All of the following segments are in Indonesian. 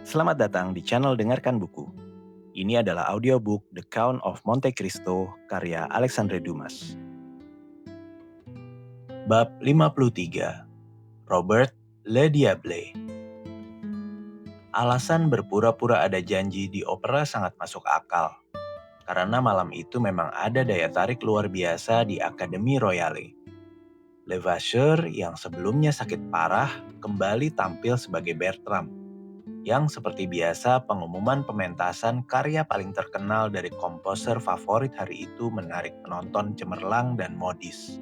Selamat datang di channel Dengarkan Buku. Ini adalah audiobook The Count of Monte Cristo karya Alexandre Dumas. Bab 53. Robert Le Diable. Alasan berpura-pura ada janji di opera sangat masuk akal. Karena malam itu memang ada daya tarik luar biasa di Akademi Royale. Levasseur yang sebelumnya sakit parah kembali tampil sebagai Bertram, yang seperti biasa pengumuman pementasan karya paling terkenal dari komposer favorit hari itu menarik penonton cemerlang dan modis.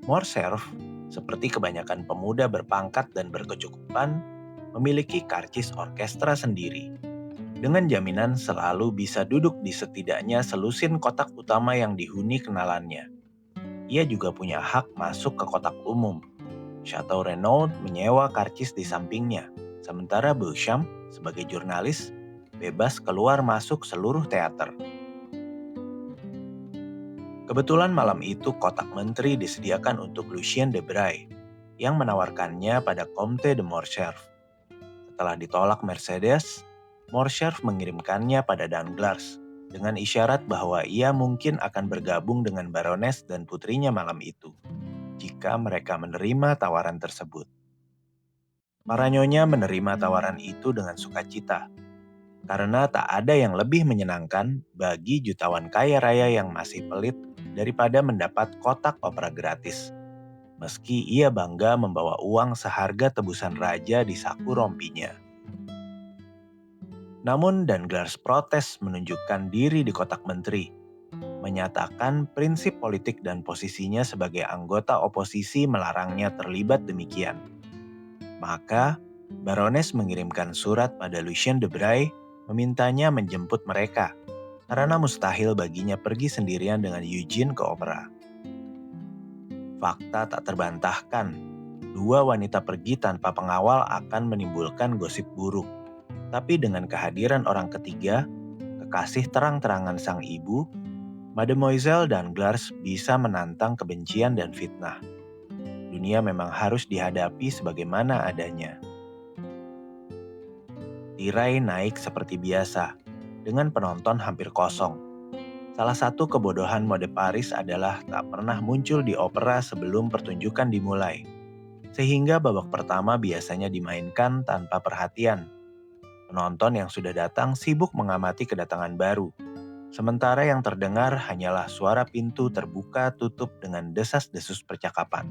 Morcerf, seperti kebanyakan pemuda berpangkat dan berkecukupan, memiliki karcis orkestra sendiri. Dengan jaminan selalu bisa duduk di setidaknya selusin kotak utama yang dihuni kenalannya. Ia juga punya hak masuk ke kotak umum. Chateau Renaud menyewa karcis di sampingnya, sementara Beauchamp sebagai jurnalis bebas keluar masuk seluruh teater. Kebetulan malam itu kotak menteri disediakan untuk Lucien de Bray, yang menawarkannya pada Comte de Morcerf. Setelah ditolak Mercedes, Morcerf mengirimkannya pada Danglars dengan isyarat bahwa ia mungkin akan bergabung dengan Baroness dan putrinya malam itu, jika mereka menerima tawaran tersebut. Para nyonya menerima tawaran itu dengan sukacita, karena tak ada yang lebih menyenangkan bagi jutawan kaya raya yang masih pelit daripada mendapat kotak opera gratis. Meski ia bangga membawa uang seharga tebusan raja di saku rompinya. Namun Danglars protes menunjukkan diri di kotak menteri, menyatakan prinsip politik dan posisinya sebagai anggota oposisi melarangnya terlibat demikian. Maka, Baroness mengirimkan surat pada Lucien de Bray memintanya menjemput mereka, karena mustahil baginya pergi sendirian dengan Eugene ke opera. Fakta tak terbantahkan, dua wanita pergi tanpa pengawal akan menimbulkan gosip buruk. Tapi dengan kehadiran orang ketiga, kekasih terang-terangan sang ibu, Mademoiselle Danglars bisa menantang kebencian dan fitnah. Dunia memang harus dihadapi sebagaimana adanya. Tirai naik seperti biasa, dengan penonton hampir kosong. Salah satu kebodohan mode Paris adalah tak pernah muncul di opera sebelum pertunjukan dimulai. Sehingga babak pertama biasanya dimainkan tanpa perhatian. Penonton yang sudah datang sibuk mengamati kedatangan baru. Sementara yang terdengar hanyalah suara pintu terbuka tutup dengan desas-desus percakapan.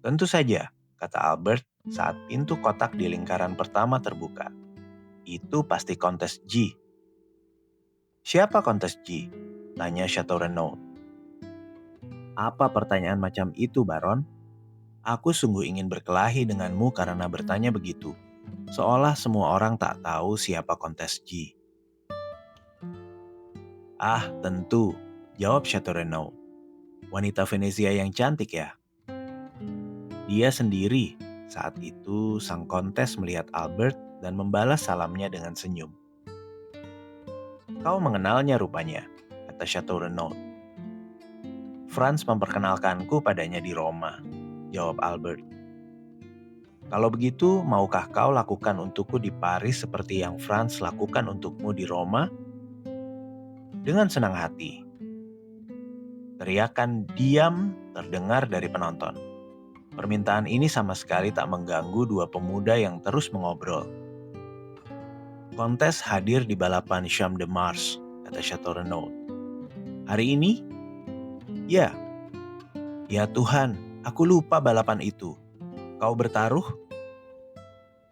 Tentu saja, kata Albert saat pintu kotak di lingkaran pertama terbuka. Itu pasti Kontes G. Siapa Kontes G? Tanya Chateau Renaud. Apa pertanyaan macam itu, Baron? Aku sungguh ingin berkelahi denganmu karena bertanya begitu. Seolah semua orang tak tahu siapa Kontes G. Ah, tentu, jawab Chateau Renaud. Wanita Venezia yang cantik ya? Dia sendiri. Saat itu sang kontes melihat Albert dan membalas salamnya dengan senyum. Kau mengenalnya rupanya, kata Chateau Renaud. Franz memperkenalkanku padanya di Roma, jawab Albert. Kalau begitu, maukah kau lakukan untukku di Paris seperti yang Franz lakukan untukmu di Roma? Dengan senang hati. Teriakan diam terdengar dari penonton. Permintaan ini sama sekali tak mengganggu dua pemuda yang terus mengobrol. Kontes hadir di balapan Champ de Mars, kata Chateau Renaud. Hari ini? Ya. Ya Tuhan, aku lupa balapan itu. Kau bertaruh?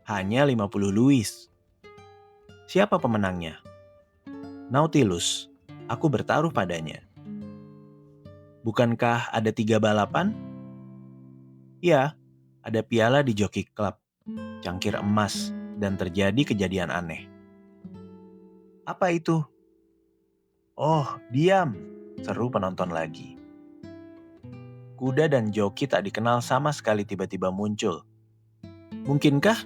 Hanya 50 Louis. Siapa pemenangnya? Nautilus. Aku bertaruh padanya. Bukankah ada 3 balapan? Ya, ada piala di Jockey Club, cangkir emas, dan terjadi kejadian aneh. Apa itu? Oh, diam, seru penonton lagi. Kuda dan joki tak dikenal sama sekali tiba-tiba muncul. Mungkinkah?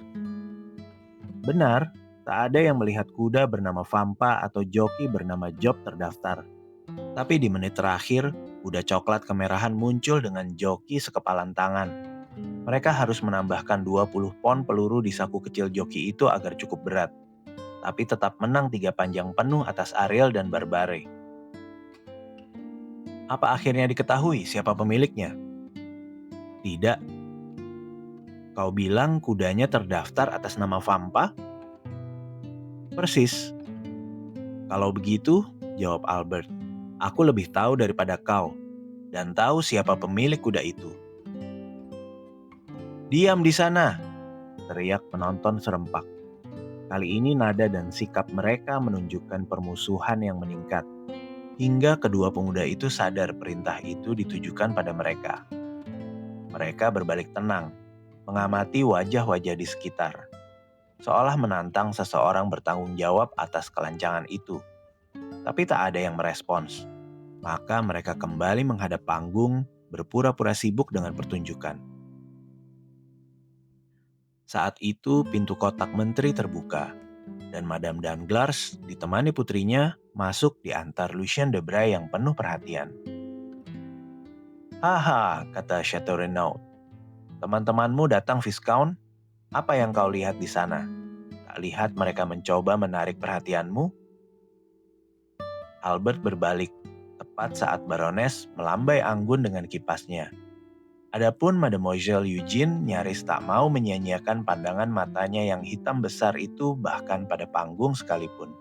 Benar, tak ada yang melihat kuda bernama Vampa atau joki bernama Job terdaftar. Tapi di menit terakhir, kuda coklat kemerahan muncul dengan joki sekepalan tangan. Mereka harus menambahkan 20 pon peluru di saku kecil joki itu agar cukup berat, tapi tetap menang 3 panjang penuh atas Ariel dan Barbare. Apa akhirnya diketahui siapa pemiliknya? Tidak. Kau bilang kudanya terdaftar atas nama Vampa? Persis. Kalau begitu, jawab Albert, aku lebih tahu daripada kau, dan tahu siapa pemilik kuda itu. Diam di sana, teriak penonton serempak. Kali ini nada dan sikap mereka menunjukkan permusuhan yang meningkat, hingga kedua pemuda itu sadar perintah itu ditujukan pada mereka. Mereka berbalik tenang, mengamati wajah-wajah di sekitar, seolah menantang seseorang bertanggung jawab atas kelancangan itu. Tapi tak ada yang merespons. Maka mereka kembali menghadap panggung, berpura-pura sibuk dengan pertunjukan. Saat itu pintu kotak menteri terbuka, dan Madame Danglars ditemani putrinya masuk di antar Lucien Debray yang penuh perhatian. Haha, kata Chateau Renaud. Teman-temanmu datang, Viscount? Apa yang kau lihat di sana? Tak lihat mereka mencoba menarik perhatianmu? Albert berbalik, tepat saat Baroness melambai anggun dengan kipasnya. Adapun Mademoiselle Eugene nyaris tak mau menyia-nyiakan pandangan matanya yang hitam besar itu bahkan pada panggung sekalipun.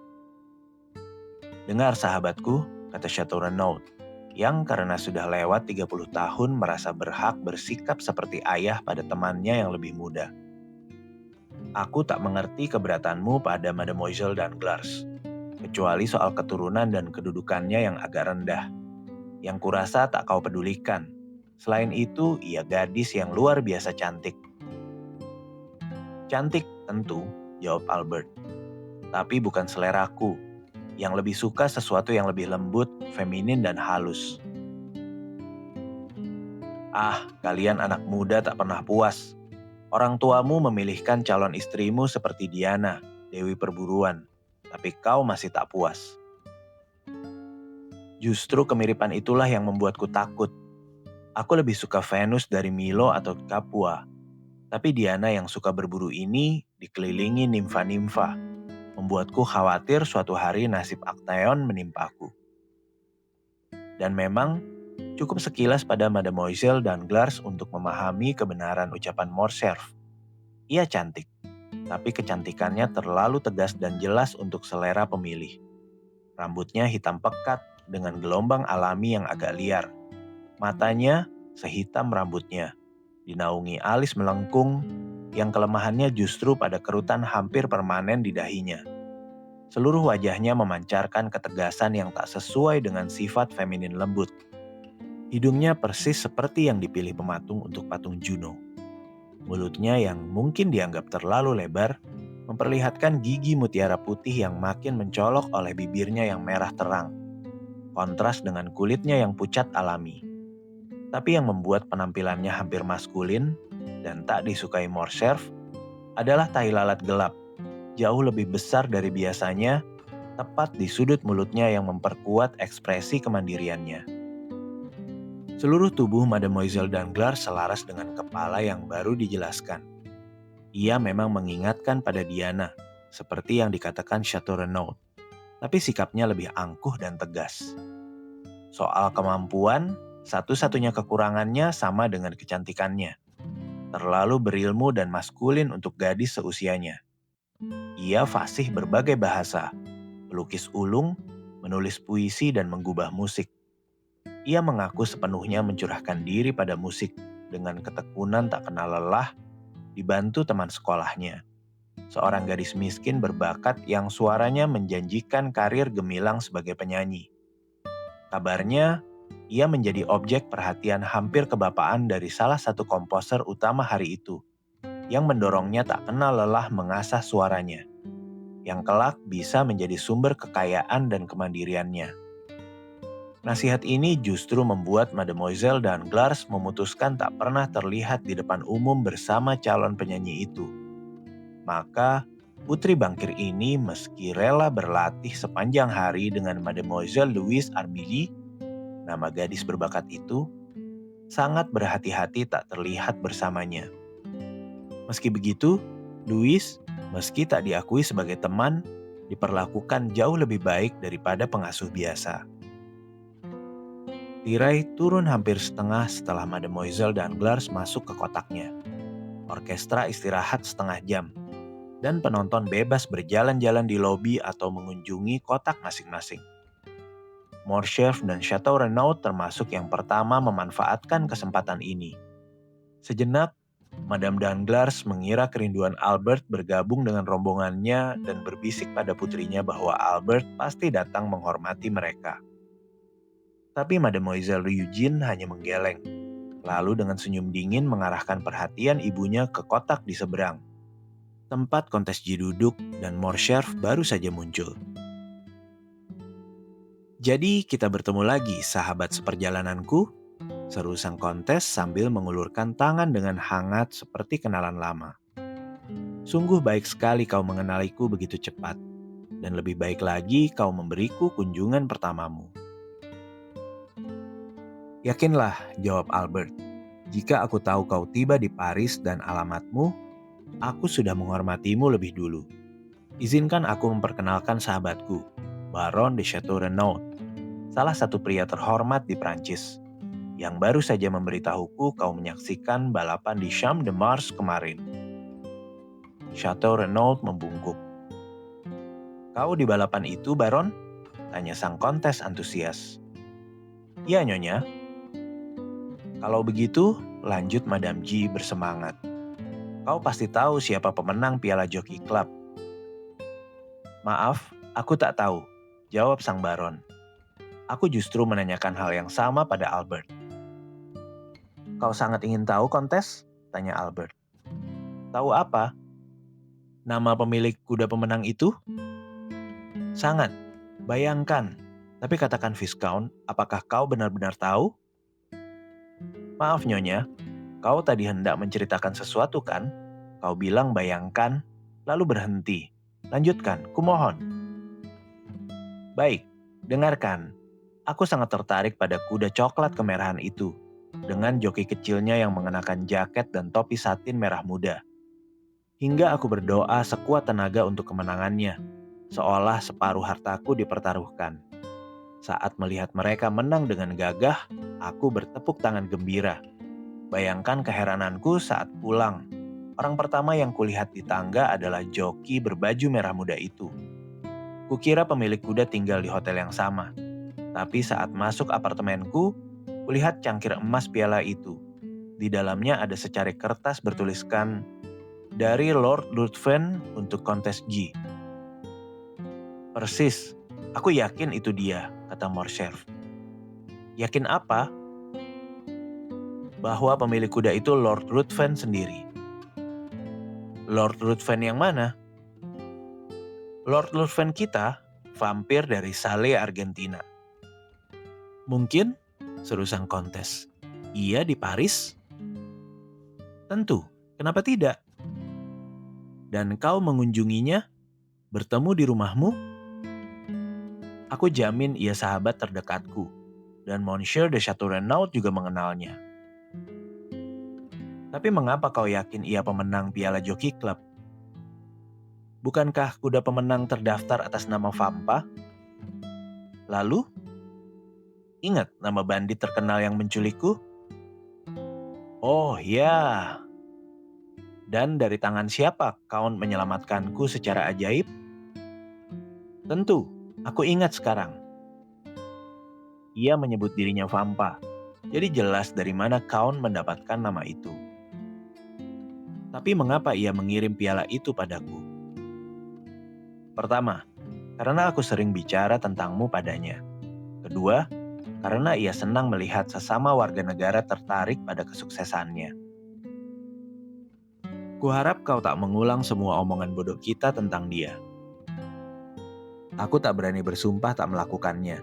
Dengar sahabatku, kata Chateau Renaud, yang karena sudah lewat 30 tahun merasa berhak bersikap seperti ayah pada temannya yang lebih muda. Aku tak mengerti keberatanmu pada Mademoiselle Danglars, kecuali soal keturunan dan kedudukannya yang agak rendah, yang kurasa tak kau pedulikan. Selain itu, ia gadis yang luar biasa cantik. Cantik, tentu, jawab Albert. Tapi bukan seleraku, yang lebih suka sesuatu yang lebih lembut, feminin, dan halus. Ah, kalian anak muda tak pernah puas. Orang tuamu memilihkan calon istrimu seperti Diana, Dewi Perburuan. Tapi kau masih tak puas. Justru kemiripan itulah yang membuatku takut. Aku lebih suka Venus dari Milo atau Capua. Tapi Diana yang suka berburu ini dikelilingi nimfa-nimfa. Membuatku khawatir suatu hari nasib Actaeon menimpaku. Dan memang cukup sekilas pada Mademoiselle Danglars untuk memahami kebenaran ucapan Morcerf. Ia cantik, tapi kecantikannya terlalu tegas dan jelas untuk selera pemilih. Rambutnya hitam pekat dengan gelombang alami yang agak liar. Matanya sehitam rambutnya, dinaungi alis melengkung yang kelemahannya justru pada kerutan hampir permanen di dahinya. Seluruh wajahnya memancarkan ketegasan yang tak sesuai dengan sifat feminin lembut. Hidungnya persis seperti yang dipilih pematung untuk patung Juno. Mulutnya yang mungkin dianggap terlalu lebar, memperlihatkan gigi mutiara putih yang makin mencolok oleh bibirnya yang merah terang. Kontras dengan kulitnya yang pucat alami. Tapi yang membuat penampilannya hampir maskulin dan tak disukai Morcerf adalah tai lalat gelap, jauh lebih besar dari biasanya, tepat di sudut mulutnya yang memperkuat ekspresi kemandiriannya. Seluruh tubuh Mademoiselle Danglars selaras dengan kepala yang baru dijelaskan. Ia memang mengingatkan pada Diana, seperti yang dikatakan Chateau Renaud, tapi sikapnya lebih angkuh dan tegas. Soal kemampuan, satu-satunya kekurangannya sama dengan kecantikannya. Terlalu berilmu dan maskulin untuk gadis seusianya. Ia fasih berbagai bahasa, pelukis ulung, menulis puisi dan menggubah musik. Ia mengaku sepenuhnya mencurahkan diri pada musik dengan ketekunan tak kenal lelah, dibantu teman sekolahnya. Seorang gadis miskin berbakat yang suaranya menjanjikan karir gemilang sebagai penyanyi. Kabarnya, ia menjadi objek perhatian hampir kebapaan dari salah satu komposer utama hari itu, yang mendorongnya tak kenal lelah mengasah suaranya, yang kelak bisa menjadi sumber kekayaan dan kemandiriannya. Nasihat ini justru membuat Mademoiselle Danglars memutuskan tak pernah terlihat di depan umum bersama calon penyanyi itu. Maka, putri bangkir ini meski rela berlatih sepanjang hari dengan Mademoiselle Louise Armilly, nama gadis berbakat itu, sangat berhati-hati tak terlihat bersamanya. Meski begitu, Louis, meski tak diakui sebagai teman, diperlakukan jauh lebih baik daripada pengasuh biasa. Tirai turun hampir setengah setelah Mademoiselle Danglars masuk ke kotaknya. Orkestra istirahat setengah jam, dan penonton bebas berjalan-jalan di lobi atau mengunjungi kotak masing-masing. Morcerf dan Chateau Renaud termasuk yang pertama memanfaatkan kesempatan ini. Sejenak, Madame Danglars mengira kerinduan Albert bergabung dengan rombongannya dan berbisik pada putrinya bahwa Albert pasti datang menghormati mereka. Tapi Mademoiselle Eugene hanya menggeleng, lalu dengan senyum dingin mengarahkan perhatian ibunya ke kotak di seberang. Tempat kontes G duduk dan Morcerf baru saja muncul. "Jadi kita bertemu lagi, sahabat seperjalananku," seru sang kontes sambil mengulurkan tangan dengan hangat seperti kenalan lama. "Sungguh baik sekali kau mengenaliku begitu cepat, dan lebih baik lagi kau memberiku kunjungan pertamamu." "Yakinlah," jawab Albert, "jika aku tahu kau tiba di Paris dan alamatmu, aku sudah menghormatimu lebih dulu. Izinkan aku memperkenalkan sahabatku, Baron de Chateau Renaud, salah satu pria terhormat di Prancis, yang baru saja memberitahuku kau menyaksikan balapan di Champ de Mars kemarin." Chateau Renaud membungkuk. "Kau di balapan itu, Baron?" tanya sang kontes antusias. "Ya, Nyonya." "Kalau begitu," lanjut Madame G bersemangat, "kau pasti tahu siapa pemenang Piala Jockey Club." "Maaf, aku tak tahu," jawab sang Baron. "Aku justru menanyakan hal yang sama pada Albert." "Kau sangat ingin tahu, Kontes?" tanya Albert. "Tahu apa? Nama pemilik kuda pemenang itu?" "Sangat. Bayangkan. Tapi katakan Viscount, apakah kau benar-benar tahu?" "Maaf Nyonya, kau tadi hendak menceritakan sesuatu kan? Kau bilang bayangkan, lalu berhenti. Lanjutkan, kumohon." "Baik, dengarkan. Aku sangat tertarik pada kuda coklat kemerahan itu, dengan joki kecilnya yang mengenakan jaket dan topi satin merah muda. Hingga aku berdoa sekuat tenaga untuk kemenangannya, seolah separuh hartaku dipertaruhkan. Saat melihat mereka menang dengan gagah, aku bertepuk tangan gembira. Bayangkan keherananku saat pulang. Orang pertama yang kulihat di tangga adalah joki berbaju merah muda itu. Kukira pemilik kuda tinggal di hotel yang sama. Tapi saat masuk apartemenku, kulihat cangkir emas piala itu. Di dalamnya ada secari kertas bertuliskan, 'Dari Lord Ruthven untuk kontes G.' "Persis, aku yakin itu dia," kata Morcerf. "Yakin apa?" "Bahwa pemilik kuda itu Lord Ruthven sendiri." "Lord Ruthven yang mana?" "Lord Ruthven kita, vampir dari Sale, Argentina." "Mungkin," seru sang kontes. "Ia di Paris?" "Tentu, kenapa tidak?" "Dan kau mengunjunginya? Bertemu di rumahmu?" "Aku jamin ia sahabat terdekatku, dan Monsieur de Chateau Renaud juga mengenalnya." "Tapi mengapa kau yakin ia pemenang Piala Jockey Club? Bukankah kuda pemenang terdaftar atas nama Vampa? Lalu, ingat nama bandit terkenal yang menculikku?" "Oh ya, dan dari tangan siapa Count menyelamatkanku secara ajaib?" "Tentu, aku ingat sekarang. Ia menyebut dirinya Vampa, jadi jelas dari mana Count mendapatkan nama itu. Tapi mengapa ia mengirim piala itu padaku? Pertama, karena aku sering bicara tentangmu padanya. Kedua, karena ia senang melihat sesama warga negara tertarik pada kesuksesannya. Kuharap kau tak mengulang semua omongan bodoh kita tentang dia." "Aku tak berani bersumpah tak melakukannya.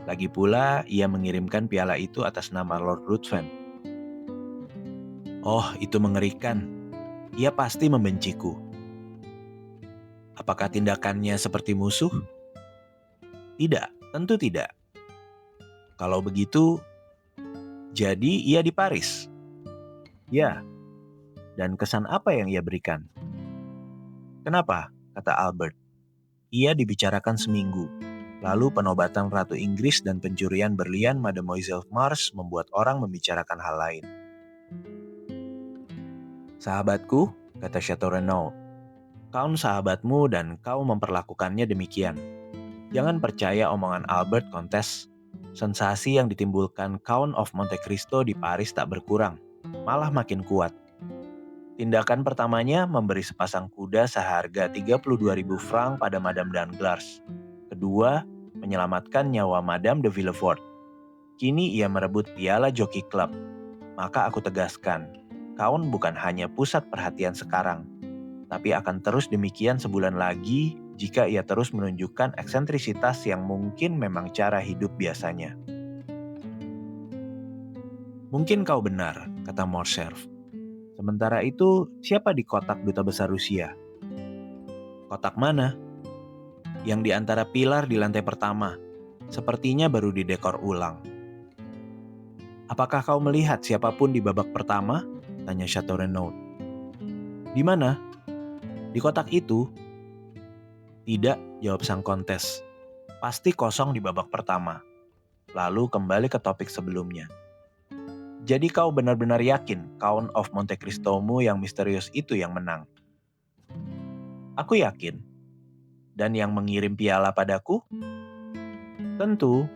Lagi pula, ia mengirimkan piala itu atas nama Lord Ruthven." "Oh, itu mengerikan. Ia pasti membenciku." "Apakah tindakannya seperti musuh?" "Tidak, tentu tidak." "Kalau begitu, Jadi ia di Paris? Ya, dan kesan apa yang ia berikan? Kenapa? Kata Albert. Ia dibicarakan seminggu. Lalu penobatan Ratu Inggris dan pencurian berlian Mademoiselle Mars membuat orang membicarakan hal lain. Sahabatku, kata Chateau Renaud, kau sahabatmu dan kau memperlakukannya demikian. Jangan percaya omongan Albert, Kontes. Sensasi yang ditimbulkan Count of Monte Cristo di Paris tak berkurang, malah makin kuat. Tindakan pertamanya memberi sepasang kuda seharga 32.000 franc pada Madame Danglars. Kedua, menyelamatkan nyawa Madame de Villefort. Kini ia merebut piala Jockey Club. Maka aku tegaskan, Count bukan hanya pusat perhatian sekarang, tapi akan terus demikian sebulan lagi jika ia terus menunjukkan eksentrisitas yang mungkin memang cara hidup biasanya. Mungkin kau benar, kata Morcerf. Sementara itu, siapa di kotak duta besar Rusia? Kotak mana? Yang di antara pilar di lantai pertama. Sepertinya baru didekor ulang. Apakah kau melihat siapapun di babak pertama? Tanya Chateau Renaud. Di mana? Di kotak itu? Tidak, jawab sang kontes. Pasti kosong di babak pertama. Lalu kembali ke topik sebelumnya. Jadi kau benar-benar yakin Count of Monte Cristomu yang misterius itu yang menang? Aku yakin. Dan yang mengirim piala padaku? Tentu.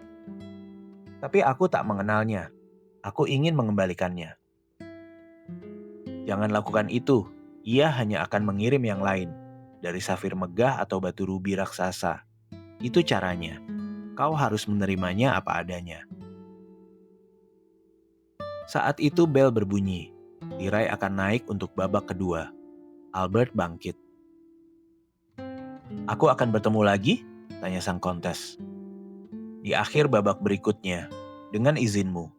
Tapi aku tak mengenalnya. Aku ingin mengembalikannya. Jangan lakukan itu. Ia hanya akan mengirim yang lain. Dari safir megah atau batu rubi raksasa. Itu caranya. Kau harus menerimanya apa adanya. Saat itu bel berbunyi. Tirai akan naik untuk babak kedua. Albert bangkit. Aku akan bertemu lagi? Tanya sang kontes. Di akhir babak berikutnya, dengan izinmu,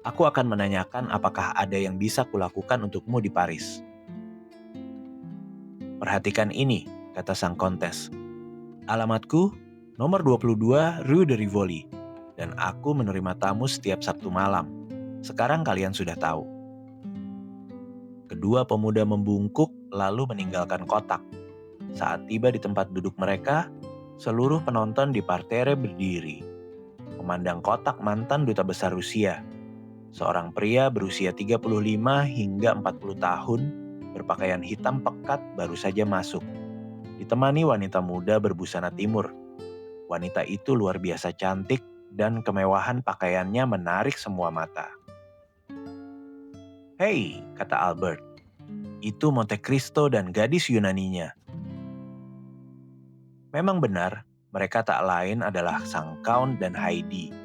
aku akan menanyakan apakah ada yang bisa kulakukan untukmu di Paris. Perhatikan ini, kata sang kontes. Alamatku, nomor 22 Rue de Rivoli, dan aku menerima tamu setiap Sabtu malam. Sekarang kalian sudah tahu. Kedua pemuda membungkuk lalu meninggalkan kotak. Saat tiba di tempat duduk mereka, seluruh penonton di partere berdiri. Memandang kotak mantan duta besar Rusia. Seorang pria berusia 35 hingga 40 tahun, berpakaian hitam pekat baru saja masuk. Ditemani wanita muda berbusana timur. Wanita itu luar biasa cantik dan kemewahan pakaiannya menarik semua mata. Hei, kata Albert, itu Monte Cristo dan gadis Yunaninya. Memang benar, mereka tak lain adalah sang Count dan Heidi.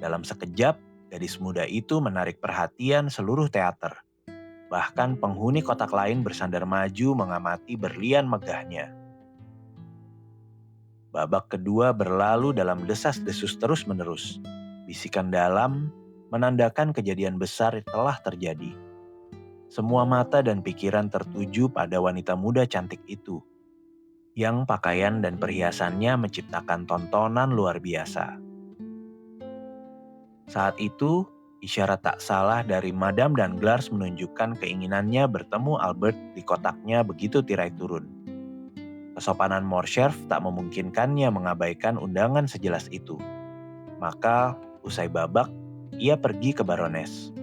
Dalam sekejap, gadis muda itu menarik perhatian seluruh teater. Bahkan penghuni kotak lain bersandar maju mengamati berlian megahnya. Babak kedua berlalu dalam desas-desus terus-menerus. Bisikan dalam menandakan kejadian besar telah terjadi. Semua mata dan pikiran tertuju pada wanita muda cantik itu, yang pakaian dan perhiasannya menciptakan tontonan luar biasa. Saat itu, isyarat tak salah dari Madame Danglars menunjukkan keinginannya bertemu Albert di kotaknya begitu tirai turun. Kesopanan Morcerf tak memungkinkannya mengabaikan undangan sejelas itu. Maka, usai babak, ia pergi ke Baroness.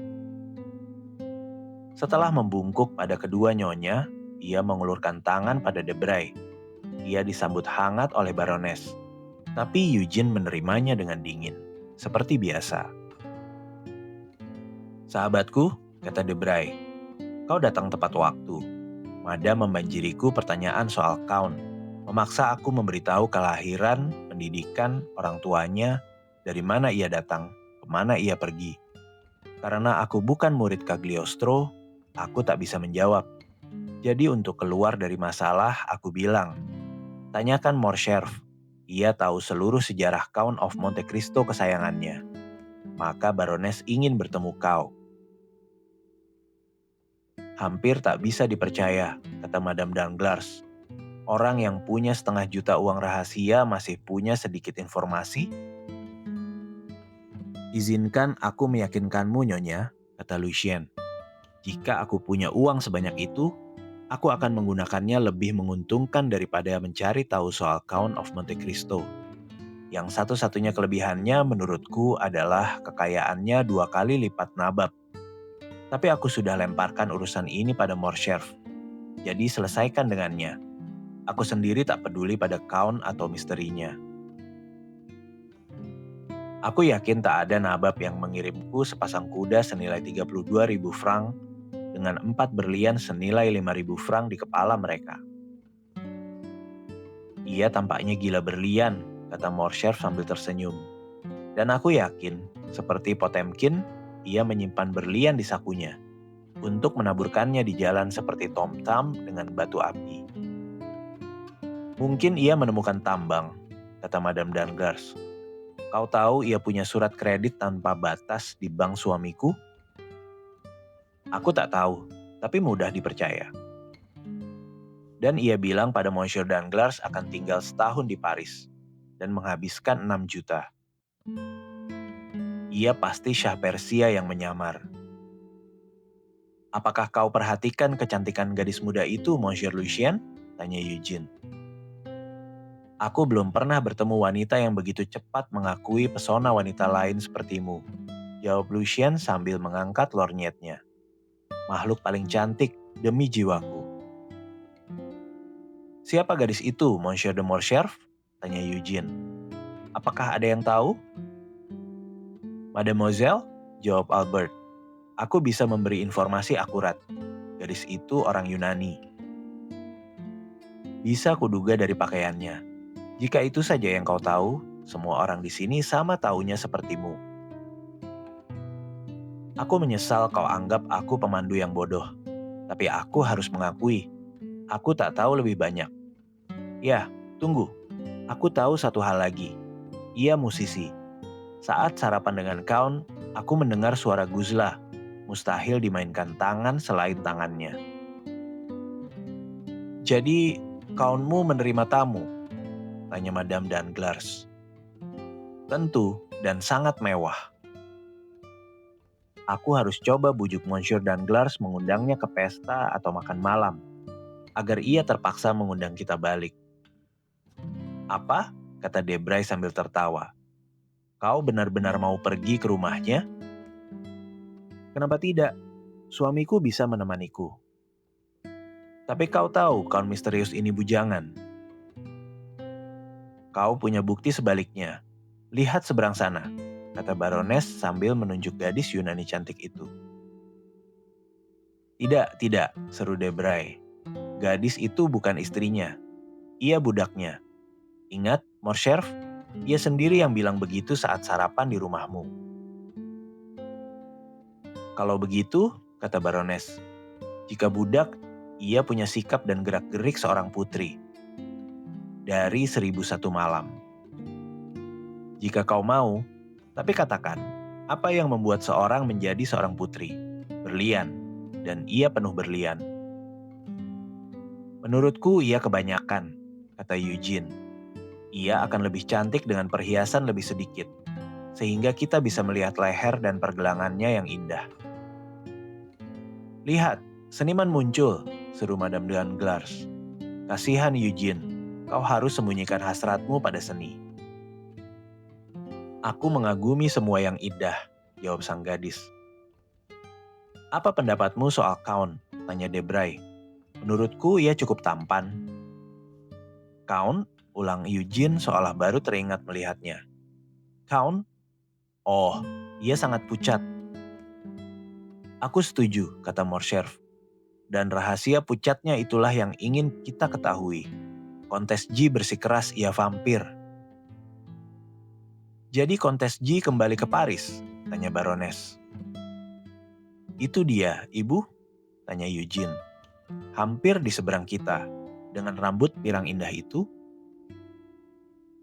Setelah membungkuk pada kedua nyonya, ia mengulurkan tangan pada Debray. Ia disambut hangat oleh Baroness. Tapi Eugene menerimanya dengan dingin, seperti biasa. Sahabatku, kata Debray, kau datang tepat waktu. Madame membanjiriku pertanyaan soal Count, memaksa aku memberitahu kelahiran, pendidikan, orang tuanya, dari mana ia datang, kemana ia pergi. Karena aku bukan murid Cagliostro, aku tak bisa menjawab. Jadi untuk keluar dari masalah, aku bilang, tanyakan Morcerf, ia tahu seluruh sejarah Count of Monte Cristo kesayangannya. Maka Baroness ingin bertemu kau. Hampir tak bisa dipercaya, kata Madame Danglars. Orang yang punya 1,5 juta uang rahasia masih punya sedikit informasi? Izinkan aku meyakinkanmu, Nyonya, kata Lucien. Jika aku punya uang sebanyak itu, aku akan menggunakannya lebih menguntungkan daripada mencari tahu soal Count of Monte Cristo. Yang satu-satunya kelebihannya menurutku adalah kekayaannya 2 kali lipat Nabab. Tapi aku sudah lemparkan urusan ini pada Morcerf. Jadi selesaikan dengannya. Aku sendiri tak peduli pada Count atau misterinya. Aku yakin tak ada Nabab yang mengirimku sepasang kuda senilai 32.000 franc dengan 4 berlian senilai 5.000 franc di kepala mereka. Ia tampaknya gila berlian, kata Morcerf sambil tersenyum. Dan aku yakin, seperti Potemkin, ia menyimpan berlian di sakunya untuk menaburkannya di jalan seperti Tom Thumb dengan batu api. Mungkin ia menemukan tambang, kata Madame Danglars. Kau tahu ia punya surat kredit tanpa batas di bank suamiku? Aku tak tahu, tapi mudah dipercaya. Dan ia bilang pada Monsieur Danglars akan tinggal setahun di Paris dan menghabiskan 6 juta. Ia pasti Syah Persia yang menyamar. Apakah kau perhatikan kecantikan gadis muda itu, Monsieur Lucien? Tanya Eugene. Aku belum pernah bertemu wanita yang begitu cepat mengakui pesona wanita lain sepertimu, jawab Lucien sambil mengangkat lorgnetnya. Makhluk paling cantik demi jiwaku. Siapa gadis itu, Monsieur de Morcerf? Tanya Eugene. Apakah ada yang tahu? Mademoiselle, jawab Albert. Aku bisa memberi informasi akurat. Gadis itu orang Yunani. Bisa kuduga dari pakaiannya. Jika itu saja yang kau tahu, semua orang di sini sama taunya sepertimu. Aku menyesal kau anggap aku pemandu yang bodoh. Tapi aku harus mengakui, aku tak tahu lebih banyak. Ya, tunggu. Aku tahu satu hal lagi. Ia musisi. Saat sarapan dengan Count, aku mendengar suara guzla. Mustahil dimainkan tangan selain tangannya. Jadi, Countmu menerima tamu? Tanya Madame Danglars. Tentu, dan sangat mewah. Aku harus coba bujuk Monsieur Danglars mengundangnya ke pesta atau makan malam, agar ia terpaksa mengundang kita balik. Apa? Kata Debray sambil tertawa. Kau benar-benar mau pergi ke rumahnya? Kenapa tidak? Suamiku bisa menemaniku. Tapi kau tahu kaum misterius ini bujangan. Kau punya bukti sebaliknya. Lihat seberang sana, kata Baroness sambil menunjuk gadis Yunani cantik itu. Tidak, seru Debray. Gadis itu bukan istrinya. Ia budaknya. Ingat, Morcerf, ia sendiri yang bilang begitu saat sarapan di rumahmu. Kalau begitu, kata Baroness, jika budak, ia punya sikap dan gerak-gerik seorang putri. Dari 1001 malam. Jika kau mau, tapi katakan, apa yang membuat seorang menjadi seorang putri? Berlian, dan ia penuh berlian. Menurutku ia kebanyakan, kata Eugene. Ia akan lebih cantik dengan perhiasan lebih sedikit, sehingga kita bisa melihat leher dan pergelangannya yang indah. Lihat, seniman muncul, seru Madame Danglars. Kasihan Eugene, kau harus sembunyikan hasratmu pada seni. Aku mengagumi semua yang indah, jawab sang gadis. Apa pendapatmu soal Count? Tanya Debray. Menurutku ia cukup tampan. Count? Ulang Eugene seolah baru teringat melihatnya. Count? Oh, ia sangat pucat. Aku setuju, kata Morcerf. Dan rahasia pucatnya itulah yang ingin kita ketahui. Kontes G bersikeras ia vampir. Jadi Kontes G kembali ke Paris? Tanya Baroness. Itu dia, Ibu? Tanya Eugene. Hampir di seberang kita, dengan rambut pirang indah itu.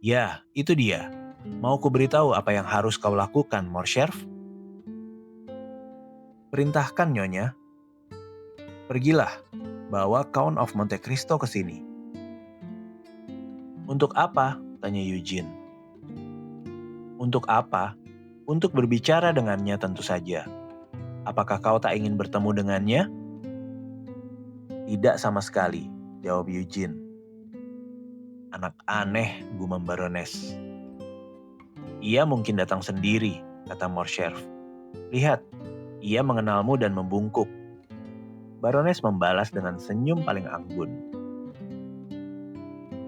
Ya, itu dia. Mau ku beritahu apa yang harus kau lakukan, Morcerf? Perintahkan, Nyonya. Pergilah, bawa Count of Monte Cristo ke sini. Untuk apa? Tanya Eugene. Untuk apa? Untuk berbicara dengannya tentu saja. Apakah kau tak ingin bertemu dengannya? Tidak sama sekali, jawab Eugene. Anak aneh, gumam Baroness. Ia mungkin datang sendiri, kata Morcerf. Lihat, ia mengenalmu dan membungkuk. Baroness membalas dengan senyum paling anggun.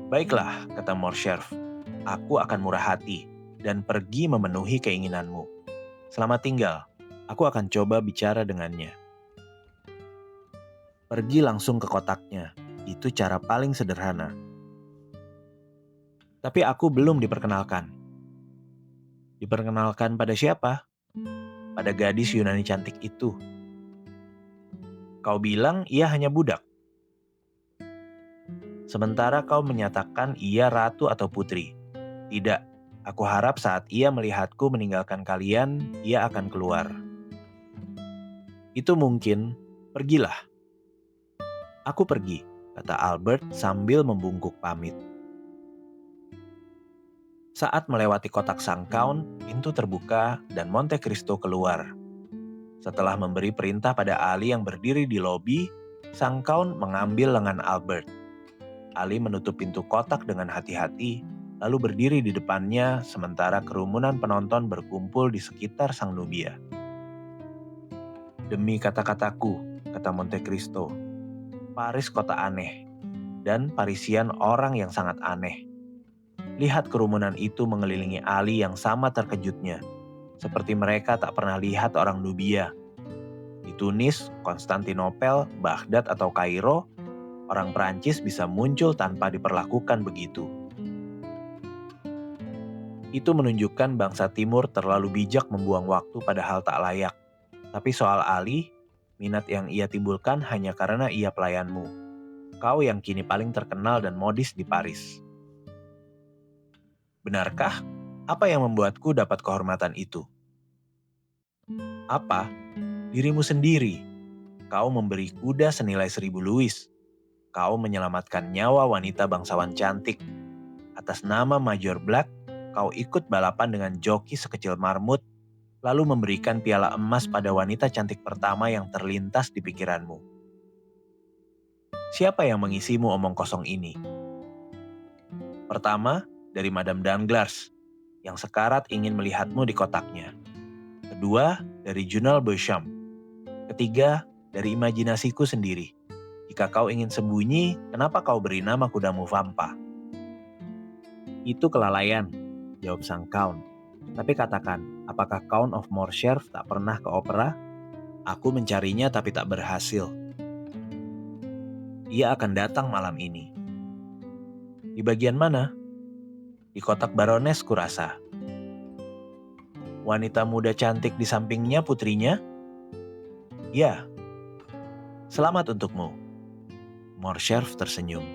Baiklah, kata Morcerf. Aku akan murah hati dan pergi memenuhi keinginanmu. Selamat tinggal, aku akan coba bicara dengannya. Pergi langsung ke kotaknya, itu cara paling sederhana. Tapi aku belum diperkenalkan. Diperkenalkan pada siapa? Pada gadis Yunani cantik itu. Kau bilang ia hanya budak. Sementara kau menyatakan ia ratu atau putri. Tidak, aku harap saat ia melihatku meninggalkan kalian, ia akan keluar. Itu mungkin, pergilah. Aku pergi, kata Albert sambil membungkuk pamit. Saat melewati kotak sang Count, pintu terbuka dan Monte Cristo keluar. Setelah memberi perintah pada Ali yang berdiri di lobi, sang Count mengambil lengan Albert. Ali menutup pintu kotak dengan hati-hati, lalu berdiri di depannya sementara kerumunan penonton berkumpul di sekitar sang nubia. Demi kata-kataku, kata Monte Cristo, Paris kota aneh, dan Parisian orang yang sangat aneh. Lihat kerumunan itu mengelilingi Ali yang sama terkejutnya, seperti mereka tak pernah lihat orang Nubia. Di Tunis, Konstantinopel, Baghdad atau Kairo, orang Perancis bisa muncul tanpa diperlakukan begitu. Itu menunjukkan bangsa Timur terlalu bijak membuang waktu pada hal tak layak. Tapi soal Ali, minat yang ia timbulkan hanya karena ia pelayanmu. Kau yang kini paling terkenal dan modis di Paris. Benarkah? Apa yang membuatku dapat kehormatan itu? Apa? Dirimu sendiri. Kau memberi kuda senilai 1000 louis. Kau menyelamatkan nyawa wanita bangsawan cantik. Atas nama Major Black, kau ikut balapan dengan joki sekecil marmut, lalu memberikan piala emas pada wanita cantik pertama yang terlintas di pikiranmu. Siapa yang mengisimu omong kosong ini? Pertama, dari Madame Danglars, yang sekarat ingin melihatmu di kotaknya. Kedua, dari Junal Beauchamp. Ketiga, dari imajinasiku sendiri. Jika kau ingin sembunyi, kenapa kau beri nama kudamu Vampa? Itu kelalaian, jawab sang Count. Tapi katakan, apakah Count of Morcerf tak pernah ke opera? Aku mencarinya tapi tak berhasil. Ia akan datang malam ini. Di bagian mana? Di kotak Baroness kurasa. Wanita muda cantik di sampingnya putrinya? Ya. Selamat untukmu. Morcerf tersenyum.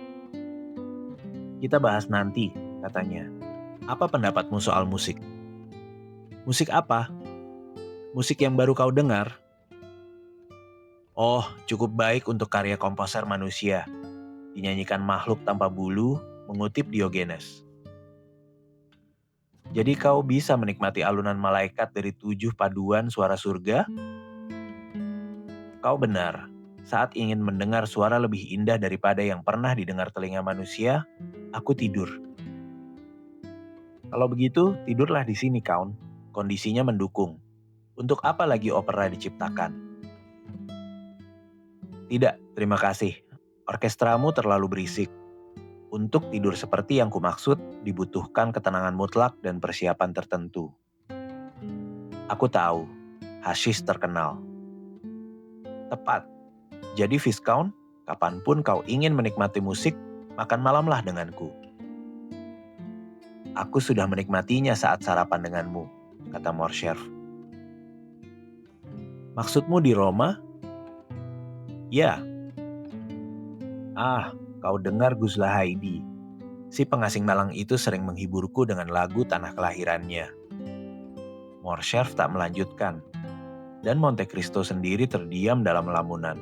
Kita bahas nanti, katanya. Apa pendapatmu soal musik? Musik apa? Musik yang baru kau dengar? Oh, cukup baik untuk karya komposer manusia. Dinyanyikan makhluk tanpa bulu, mengutip Diogenes. Jadi kau bisa menikmati alunan malaikat dari 7 paduan suara surga? Kau benar. Saat ingin mendengar suara lebih indah daripada yang pernah didengar telinga manusia, aku tidur. Kalau begitu, tidurlah di sini, Count. Kondisinya mendukung. Untuk apa lagi opera diciptakan? Tidak, terima kasih. Orkestramu terlalu berisik. Untuk tidur seperti yang kumaksud, dibutuhkan ketenangan mutlak dan persiapan tertentu. Aku tahu, Hashish terkenal. Tepat. Jadi Viscount, kapanpun kau ingin menikmati musik, makan malamlah denganku. Aku sudah menikmatinya saat sarapan denganmu, kata Morcerf. Maksudmu di Roma? Ya. Kau dengar Gusla Haidi. Si pengasing malang itu sering menghiburku dengan lagu tanah kelahirannya. Morcerf tak melanjutkan, dan Monte Cristo sendiri terdiam dalam lamunan.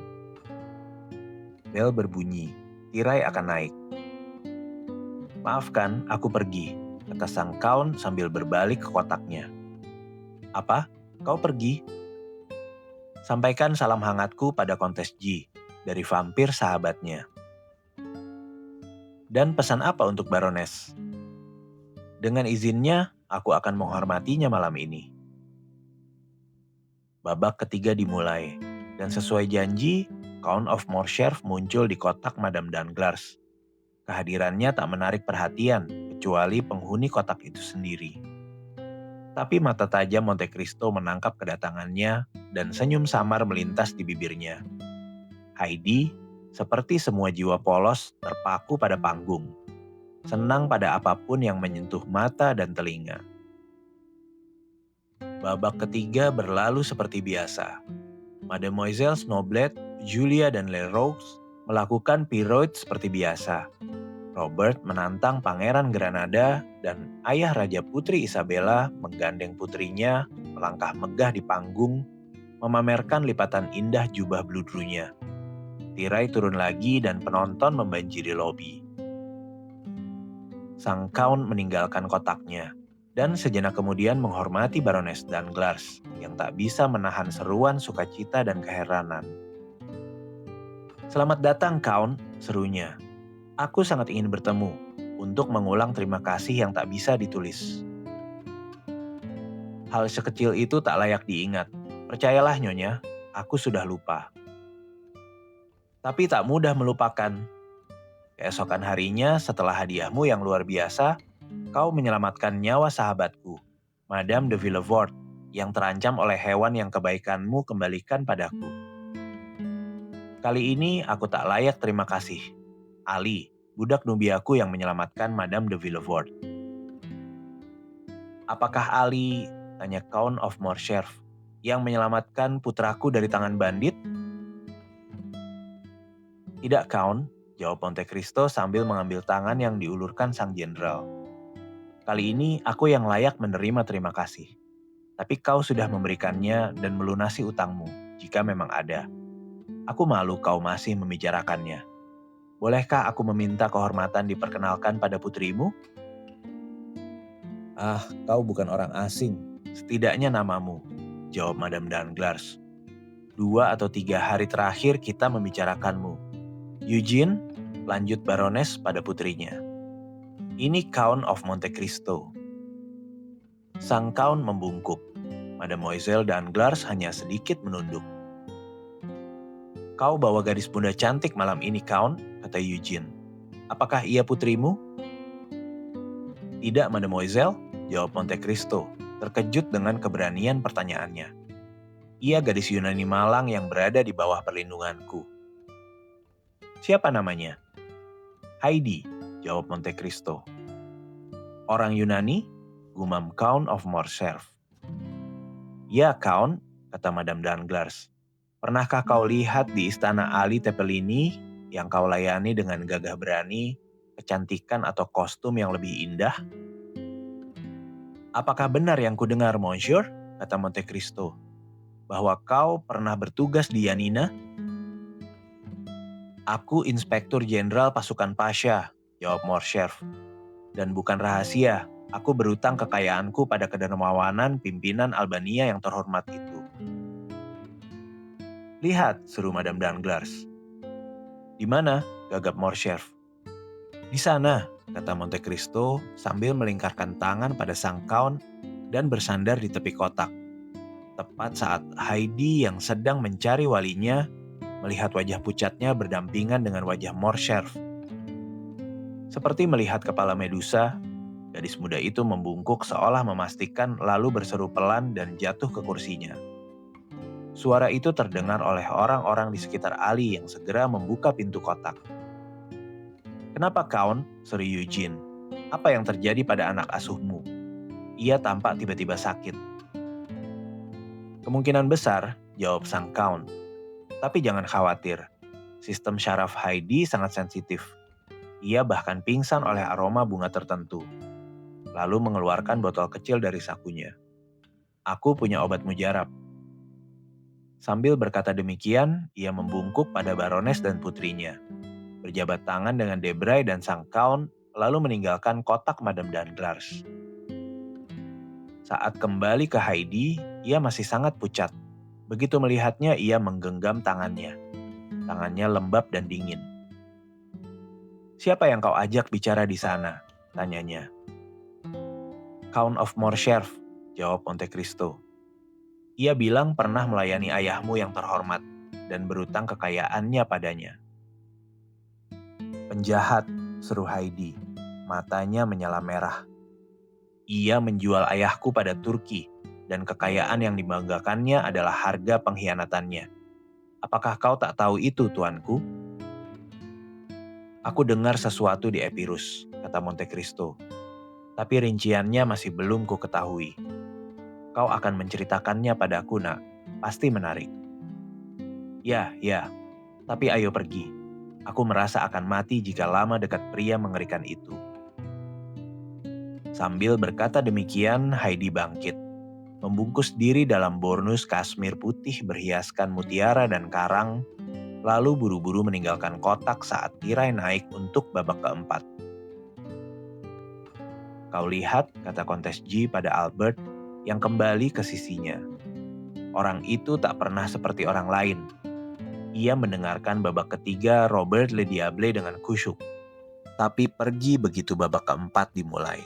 Bel berbunyi, tirai akan naik. Maafkan, aku pergi, kata sang Count sambil berbalik ke kotaknya. Apa? Kau pergi? Sampaikan salam hangatku pada Kontes G dari vampir sahabatnya. Dan pesan apa untuk Baroness? Dengan izinnya, aku akan menghormatinya malam ini. Babak ketiga dimulai, dan sesuai janji, Count of Morcerf muncul di kotak Madame Danglars. Kehadirannya tak menarik perhatian, kecuali penghuni kotak itu sendiri. Tapi mata tajam Monte Cristo menangkap kedatangannya dan senyum samar melintas di bibirnya. Heidi, seperti semua jiwa polos, terpaku pada panggung. Senang pada apapun yang menyentuh mata dan telinga. Babak ketiga berlalu seperti biasa. Mademoiselle Snowblade, Julia dan Leroux melakukan pirouette seperti biasa. Robert menantang Pangeran Granada dan ayah Raja Putri Isabella menggandeng putrinya melangkah megah di panggung, memamerkan lipatan indah jubah bludrunya. Tirai turun lagi dan penonton membanjiri lobi. Sang Count meninggalkan kotaknya dan sejenak kemudian menghormati Baroness Danglars yang tak bisa menahan seruan sukacita dan keheranan. "Selamat datang, Count," serunya. "Aku sangat ingin bertemu untuk mengulang terima kasih yang tak bisa ditulis. Hal sekecil itu tak layak diingat. Percayalah Nyonya, aku sudah lupa. Tapi tak mudah melupakan. Keesokan harinya setelah hadiahmu yang luar biasa, kau menyelamatkan nyawa sahabatku, Madame de Villefort, yang terancam oleh hewan yang kebaikanmu kembalikan padaku. Kali ini aku tak layak terima kasih. Ali, budak Nubiaku yang menyelamatkan Madame de Villefort." "Apakah Ali," tanya Count of Morcerf, "yang menyelamatkan putraku dari tangan bandit?" "Tidak, Count," jawab Monte Cristo sambil mengambil tangan yang diulurkan sang jenderal. "Kali ini aku yang layak menerima terima kasih. Tapi kau sudah memberikannya dan melunasi utangmu, jika memang ada. Aku malu kau masih membicarakannya. Bolehkah aku meminta kehormatan diperkenalkan pada putrimu?" "Ah, kau bukan orang asing. Setidaknya namamu," jawab Madame Danglars. "2 atau 3 hari terakhir kita membicarakanmu. Eugene," lanjut Baroness pada putrinya. "Ini Count of Monte Cristo." Sang Count membungkuk. Mademoiselle Danglars hanya sedikit menunduk. "Kau bawa gadis muda cantik malam ini, Count," kata Eugene. "Apakah ia putrimu?" "Tidak, Mademoiselle," jawab Monte Cristo, terkejut dengan keberanian pertanyaannya. "Ia gadis Yunani malang yang berada di bawah perlindunganku." "Siapa namanya?" "Heidi," jawab Monte Cristo. "Orang Yunani?" gumam Count of Morcerf. "Ya, Count," kata Madame Danglars. "Pernahkah kau lihat di istana Ali Tepelini yang kau layani dengan gagah berani, kecantikan atau kostum yang lebih indah?" "Apakah benar yang kudengar, Monsieur?" kata Monte Cristo. "Bahwa kau pernah bertugas di Yanina?" "Aku Inspektur Jenderal Pasukan Pasha," jawab Morcerf. "Dan bukan rahasia, aku berutang kekayaanku pada kedermawanan pimpinan Albania yang terhormat itu." "Lihat," seru Madame Danglars. "Di mana?" gagap Morcerf. "Di sana," kata Monte Cristo sambil melingkarkan tangan pada sang Count dan bersandar di tepi kotak. Tepat saat Heidi yang sedang mencari walinya melihat wajah pucatnya berdampingan dengan wajah Morcerf. Seperti melihat kepala Medusa, gadis muda itu membungkuk seolah memastikan lalu berseru pelan dan jatuh ke kursinya. Suara itu terdengar oleh orang-orang di sekitar Ali yang segera membuka pintu kotak. "Kenapa, Count?" seru Eugene. "Apa yang terjadi pada anak asuhmu? Ia tampak tiba-tiba sakit." "Kemungkinan besar," jawab sang Count. "Tapi jangan khawatir. Sistem syaraf Heidi sangat sensitif. Ia bahkan pingsan oleh aroma bunga tertentu." Lalu mengeluarkan botol kecil dari sakunya. "Aku punya obat mujarab." Sambil berkata demikian, ia membungkuk pada Baroness dan putrinya, berjabat tangan dengan Debray dan sang Count, lalu meninggalkan kotak Madame Danglars. Saat kembali ke Heidi, ia masih sangat pucat. Begitu melihatnya, ia menggenggam tangannya. Tangannya lembab dan dingin. "Siapa yang kau ajak bicara di sana?" tanyanya. "Count of Morcerf," jawab Monte Cristo. "Ia bilang pernah melayani ayahmu yang terhormat dan berutang kekayaannya padanya." "Penjahat," seru Heidi. Matanya menyala merah. "Ia menjual ayahku pada Turki, dan kekayaan yang dibanggakannya adalah harga pengkhianatannya. Apakah kau tak tahu itu, tuanku?" "Aku dengar sesuatu di Epirus," kata Monte Cristo. "Tapi rinciannya masih belum ku ketahui. Kau akan menceritakannya padaku, nak. Pasti menarik." "Ya, ya. Tapi ayo pergi. Aku merasa akan mati jika lama dekat pria mengerikan itu." Sambil berkata demikian, Heidi bangkit. Membungkus diri dalam bornus kasmir putih berhiaskan mutiara dan karang, lalu buru-buru meninggalkan kotak saat tirai naik untuk babak keempat. "Kau lihat," kata Kontes G pada Albert yang kembali ke sisinya. "Orang itu tak pernah seperti orang lain." Ia mendengarkan babak ketiga Robert Le Diable dengan khusyuk. Tapi pergi begitu babak keempat dimulai.